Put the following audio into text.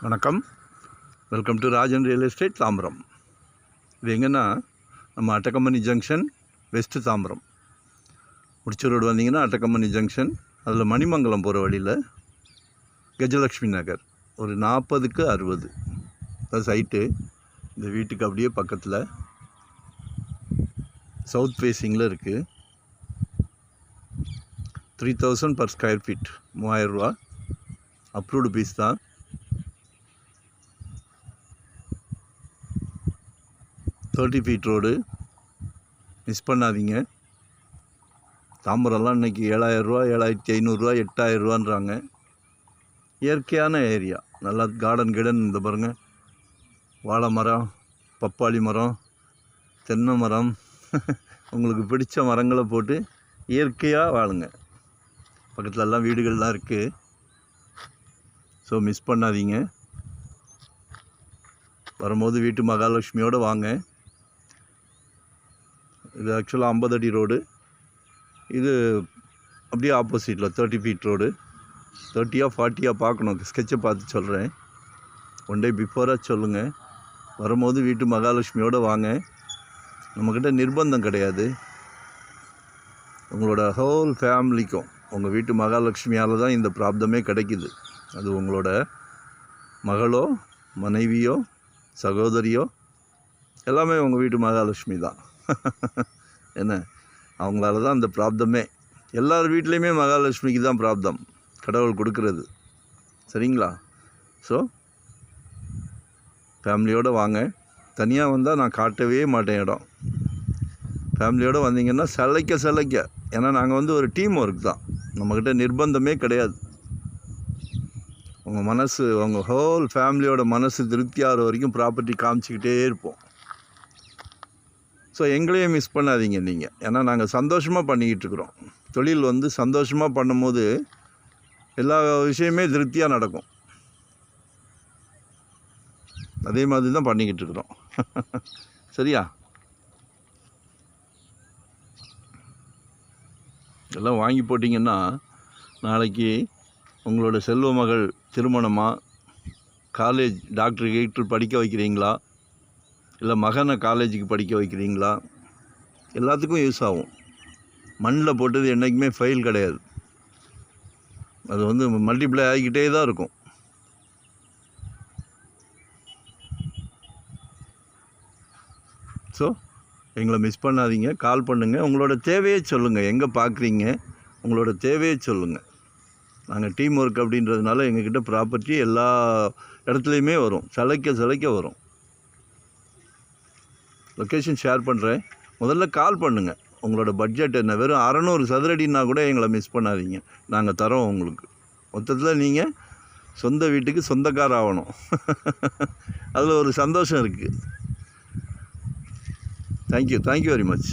வணக்கம். Welcome to Rajan real estate Tambaram. இது எங்கன்னா நம்ம அட்டக்கம்பனி ஜங்ஷன் வெஸ்ட்டு தாம்பரம் முடிச்ச ரோடு வந்தீங்கன்னா அட்டக்கம்பனி ஜங்ஷன், அதில் மணிமங்கலம் போகிற வழியில் கஜலக்ஷ்மி நகர் ஒரு 40க்கு 60 அது சைட்டு. இந்த வீட்டுக்கு அப்படியே பக்கத்தில் சவுத் ஃபேஸிங்கில் இருக்குது. 3000 per ஸ்கொயர் ஃபீட், 3000 ரூபா அப்ரூவ்டு பீஸ் தான். ஃபீட் ரோடு, மிஸ் பண்ணாதீங்க. தாம்பரம்லாம் இன்றைக்கி 7000 ரூபா, 7500 ரூபா, 8000 ரூபான்றாங்க. இயற்கையான ஏரியா, நல்லா கார்டன் இந்த பாருங்கள், வாழை மரம், பப்பாளி மரம், தென்னை மரம் உங்களுக்கு பிடிச்ச மரங்களை போட்டு இயற்கையாக வாழுங்க. பக்கத்துலலாம் வீடுகள்லாம் இருக்குது. ஸோ மிஸ் பண்ணாதீங்க. வரும்போது வீட்டு மகாலட்சுமியோடு வாங்க. இது ஆக்சுவலாக 50 அடி ரோடு. இது அப்படியே ஆப்போசிட்டில் 30 ஃபீட் ரோடு. 30 40 பார்க்கணும், ஸ்கெட்சை பார்த்து சொல்கிறேன். ஒன் டே பிஃபோராக சொல்லுங்கள். வரும்போது வீட்டு மகாலட்சுமியோடு வாங்க. நம்மக்கிட்ட நிர்பந்தம் கிடையாது. உங்களோட ஹோல் ஃபேமிலிக்கும் உங்கள் வீட்டு மகாலட்சுமியால் தான் இந்த ப்ராப்ளமே கிடைக்கிது. அது உங்களோட மகளோ மனைவியோ சகோதரியோ எல்லாமே உங்கள் வீட்டு மகாலட்சுமி தான். என்ன, அவங்களால தான் அந்த ப்ராப்ளமே. எல்லார் வீட்லேயுமே மகாலட்சுமிக்கு தான் ப்ராப்ளம் கடவுள் கொடுக்கறது. சரிங்களா? ஸோ ஃபேமிலியோடு வாங்க. தனியாக வந்தால் நான் காட்டவே மாட்டேன் இடம். ஃபேமிலியோடு வந்தீங்கன்னா சலைக்க. ஏன்னா நாங்கள் ஒரு டீம் ஒர்க் தான், நம்மக்கிட்ட நிர்பந்தமே கிடையாது. உங்கள் மனசு, உங்கள் ஹோல் ஃபேமிலியோட மனசு திருப்தியாகிற வரைக்கும் ப்ராப்பர்ட்டி காமிச்சிக்கிட்டே இருப்போம். ஸோ எங்களையும் மிஸ் பண்ணாதீங்க நீங்கள். ஏன்னா நாங்கள் சந்தோஷமாக பண்ணிக்கிட்டு இருக்கிறோம். தொழில் சந்தோஷமாக பண்ணும்போது எல்லா விஷயமே திருப்தியாக நடக்கும். அதே மாதிரி தான் பண்ணிக்கிட்டு இருக்கிறோம். சரியா? எல்லாம் வாங்கி போட்டிங்கன்னா நாளைக்கு உங்களோட செல்வ மகள் திருமணமாக, காலேஜ் டாக்டர் படிக்க வைக்கிறீங்களா, இல்லை மகனை காலேஜுக்கு படிக்க வைக்கிறீங்களா, எல்லாத்துக்கும் யூஸ் ஆகும். மண்ணில் போட்டது என்றைக்குமே ஃபெயில் கிடையாது. அது மல்டிப்ளை ஆகிக்கிட்டே தான் இருக்கும். ஸோ எங்களை மிஸ் பண்ணாதீங்க. கால் பண்ணுங்கள். உங்களோட தேவையை சொல்லுங்கள். எங்கே பார்க்குறீங்க, உங்களோட தேவையை சொல்லுங்கள். நாங்கள் டீம் ஒர்க் அப்படின்றதுனால எங்ககிட்ட ப்ராப்பர்ட்டி எல்லா இடத்துலையுமே வரும். சலைக்க வரும். லொக்கேஷன் ஷேர் பண்ணுறேன். முதல்ல கால் பண்ணுங்கள். உங்களோட பட்ஜெட் என்ன? வெறும் 600 சதுரடின்னா கூட எங்களை மிஸ் பண்ணாதீங்க. நாங்கள் தரோம் உங்களுக்கு. மொத்தத்தில் நீங்கள் சொந்த வீட்டுக்கு சொந்தக்கார ஆகணும். அதில் ஒரு சந்தோஷம் இருக்குது. Thank you very much.